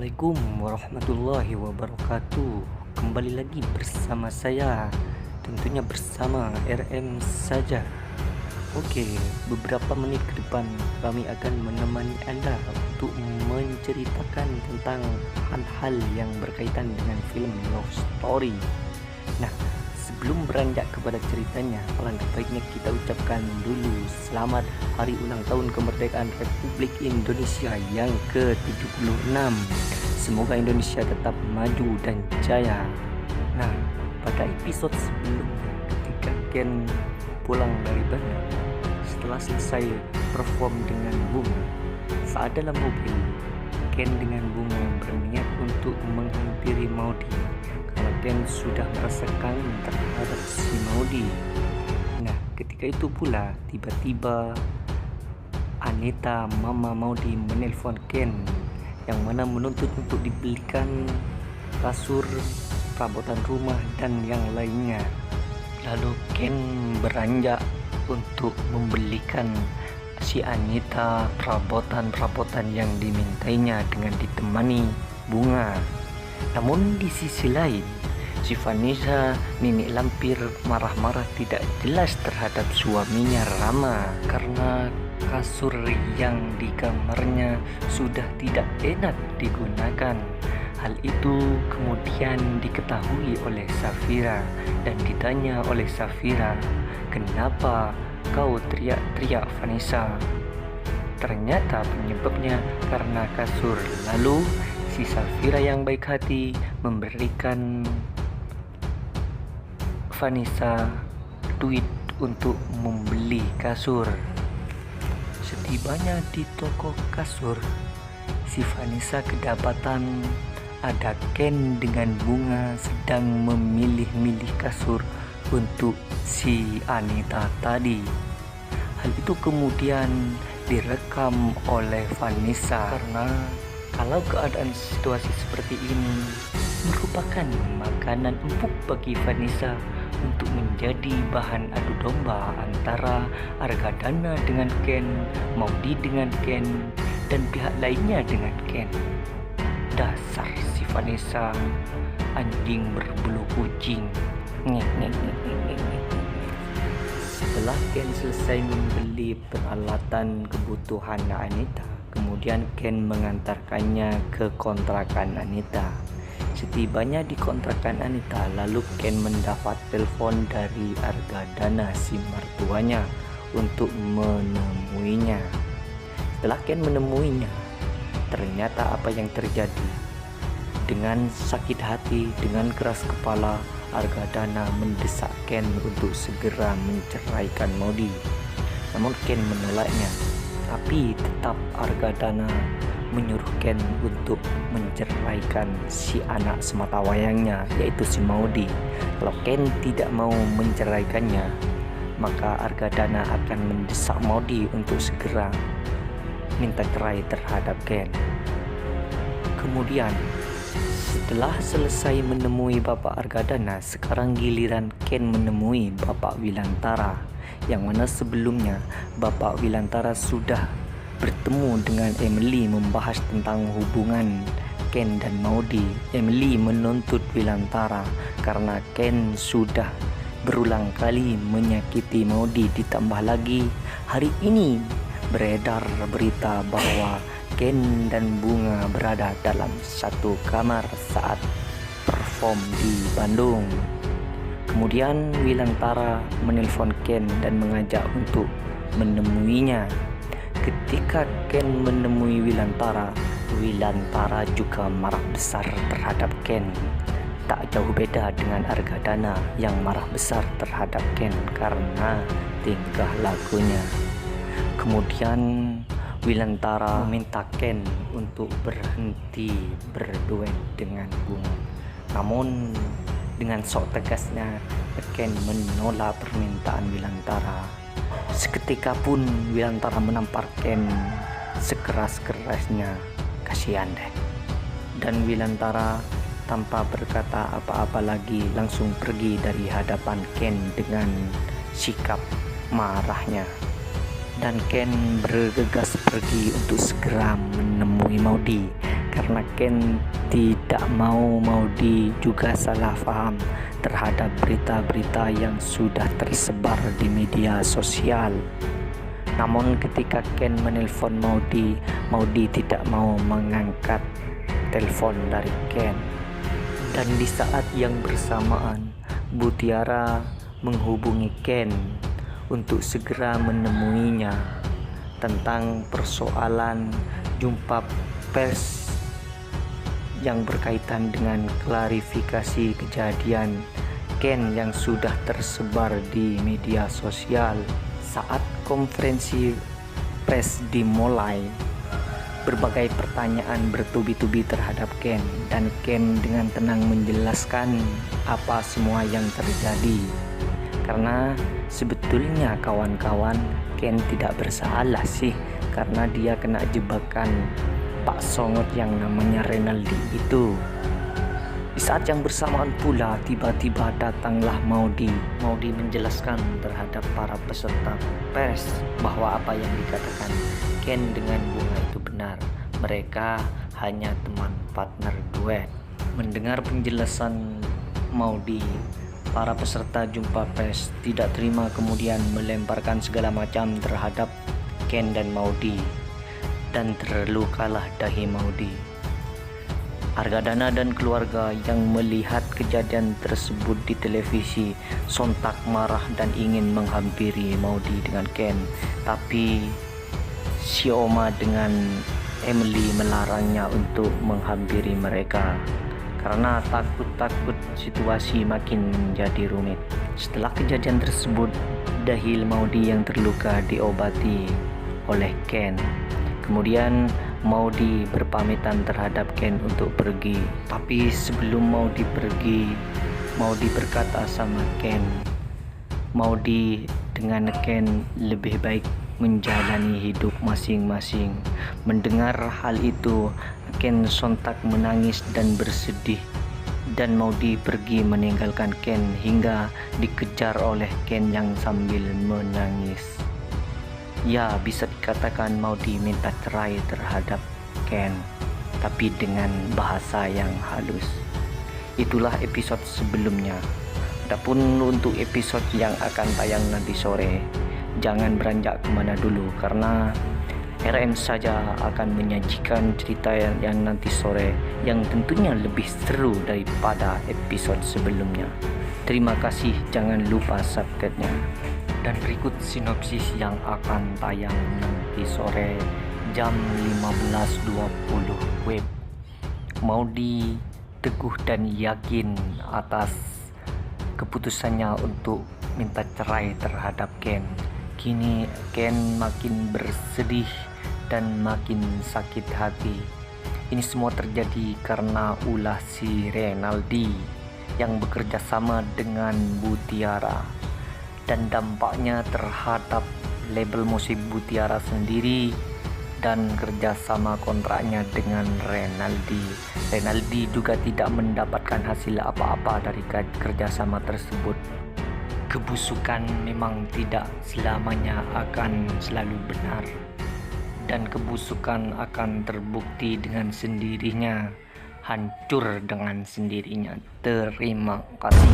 Assalamualaikum warahmatullahi wabarakatuh. Kembali lagi bersama saya, tentunya bersama RM saja. Oke, beberapa menit ke depan kami akan menemani Anda untuk menceritakan tentang hal-hal yang berkaitan dengan film love story. Nah, sebelum beranjak kepada ceritanya, alangkah baiknya kita ucapkan dulu selamat Hari Ulang Tahun Kemerdekaan Republik Indonesia yang ke-76. Semoga Indonesia tetap maju dan jaya. Nah, pada episode sebelumnya ketika Ken pulang dari Bandung setelah selesai perform dengan Bunga, saat dalam mobil Ken dengan Bunga berniat untuk menghampiri Maudi karena Ken sudah merasa kangen terhadap si Maudi. Nah, ketika itu pula tiba-tiba Anita, Mama Maudi, menelpon Ken yang mana menuntut untuk dibelikan kasur, perabotan rumah, dan yang lainnya. Lalu Ken beranjak untuk membelikan si Anita perabotan-perabotan yang dimintainya dengan ditemani Bunga. Namun di sisi lain, si Vanessa, nenek lampir, marah-marah tidak jelas terhadap suaminya Rama karena kasur yang di kamarnya sudah tidak enak digunakan. Hal itu kemudian diketahui oleh Safira dan ditanya oleh Safira, "Kenapa kau teriak-teriak Vanessa?" Ternyata penyebabnya karena kasur. Lalu si Safira yang baik hati memberikan Vanessa duit untuk membeli kasur. Setibanya di toko kasur, si Vanessa kedapatan ada Ken dengan Bunga sedang memilih-milih kasur untuk si Anita tadi. Hal itu kemudian direkam oleh Vanessa karena kalau keadaan situasi seperti ini merupakan makanan empuk bagi Vanessa untuk menjadi bahan adu domba antara Argadana dengan Ken, Maudi dengan Ken, dan pihak lainnya dengan Ken. Dasar si Vanessa, anjing berbulu kucing. Setelah Ken selesai membeli peralatan kebutuhan Anita, kemudian Ken mengantarkannya ke kontrakan Anita. Setibanya di kontrakan Anita, lalu Ken mendapat telepon dari Argadana, si mertuanya, untuk menemuinya. Setelah Ken menemuinya, ternyata apa yang terjadi? Dengan sakit hati, dengan keras kepala, Argadana mendesak Ken untuk segera menceraikan Maudi. Namun Ken menolaknya, tapi tetap Argadana menyuruh Ken untuk menceraikan si anak sematawayangnya, yaitu si Maudi. Kalau Ken tidak mau menceraikannya, maka Argadana akan mendesak Maudi untuk segera minta cerai terhadap Ken. Kemudian setelah selesai menemui Bapak Argadana, sekarang giliran Ken menemui Bapak Wilantara, yang mana sebelumnya Bapak Wilantara sudah bertemu dengan Emily membahas tentang hubungan Ken dan Maudi. Emily menuntut Wilantara karena Ken sudah berulang kali menyakiti Maudi. Ditambah lagi hari ini beredar berita bahwa Ken dan Bunga berada dalam satu kamar saat perform di Bandung. Kemudian Wilantara menelpon Ken dan mengajak untuk menemuinya. Ketika Ken menemui Wilantara, Wilantara juga marah besar terhadap Ken. Tak jauh beda dengan Argadana yang marah besar terhadap Ken karena tingkah lakunya. Kemudian Wilantara meminta Ken untuk berhenti berduet dengan Bunga. Namun dengan sok tegasnya Ken menolak permintaan Wilantara. Seketika pun Wilantara menampar Ken sekeras-kerasnya. Kasihan deh. Dan Wilantara tanpa berkata apa-apa lagi langsung pergi dari hadapan Ken dengan sikap marahnya. Dan Ken bergegas pergi untuk segera menemui Maudi karena Ken tidak mau Maudi juga salah paham terhadap berita-berita yang sudah tersebar di media sosial. Namun ketika Ken menelpon Maudi, Maudi tidak mau mengangkat telepon dari Ken. Dan di saat yang bersamaan, Mutiara menghubungi Ken untuk segera menemuinya tentang persoalan jumpa pers yang berkaitan dengan klarifikasi kejadian Ken yang sudah tersebar di media sosial. Saat konferensi pers dimulai, berbagai pertanyaan bertubi-tubi terhadap Ken, dan Ken dengan tenang menjelaskan apa semua yang terjadi. Karena sebetulnya kawan-kawan, Ken tidak bersalah sih, karena dia kena jebakan Pak Songot yang namanya Renaldi itu. Di saat yang bersamaan pula, tiba-tiba datanglah Maudi. Maudi menjelaskan terhadap para peserta pers bahwa apa yang dikatakan Ken dengan Bunga itu benar. Mereka hanya teman partner duet. Mendengar penjelasan Maudi, para peserta jumpa pers tidak terima, kemudian melemparkan segala macam terhadap Ken dan Maudi, dan terlukalah dahi Maudi. Argadana dan keluarga yang melihat kejadian tersebut di televisi sontak marah dan ingin menghampiri Maudi dengan Ken, tapi si Oma dengan Emily melarangnya untuk menghampiri mereka karena takut situasi makin menjadi rumit. Setelah kejadian tersebut, dahi Maudi yang terluka diobati oleh Ken. Kemudian Maudi berpamitan terhadap Ken untuk pergi. Tapi sebelum Maudi pergi, Maudi berkata sama Ken, Maudi dengan Ken lebih baik menjalani hidup masing-masing. Mendengar hal itu, Ken sontak menangis dan bersedih, dan Maudi pergi meninggalkan Ken hingga dikejar oleh Ken yang sambil menangis. Ya, bisa dikatakan Maudi minta cerai terhadap Ken, tapi dengan bahasa yang halus. Itulah episode sebelumnya. Adapun untuk episode yang akan tayang nanti sore, jangan beranjak kemana dulu, karena RM saja akan menyajikan cerita yang nanti sore yang tentunya lebih seru daripada episode sebelumnya. Terima kasih, jangan lupa subscribe-nya. Dan berikut sinopsis yang akan tayang nanti sore jam 15.20 WIB. Maudi teguh dan yakin atas keputusannya untuk minta cerai terhadap Ken. Kini Ken makin bersedih dan makin sakit hati. Ini semua terjadi karena ulah si Renaldi yang bekerja sama dengan Mutiara, dan dampaknya terhadap label musik Mutiara sendiri dan kerjasama kontraknya dengan Renaldi. Renaldi juga tidak mendapatkan hasil apa-apa dari kerjasama tersebut. Kebusukan memang tidak selamanya akan selalu benar, dan kebusukan akan terbukti dengan sendirinya, hancur dengan sendirinya. Terima kasih.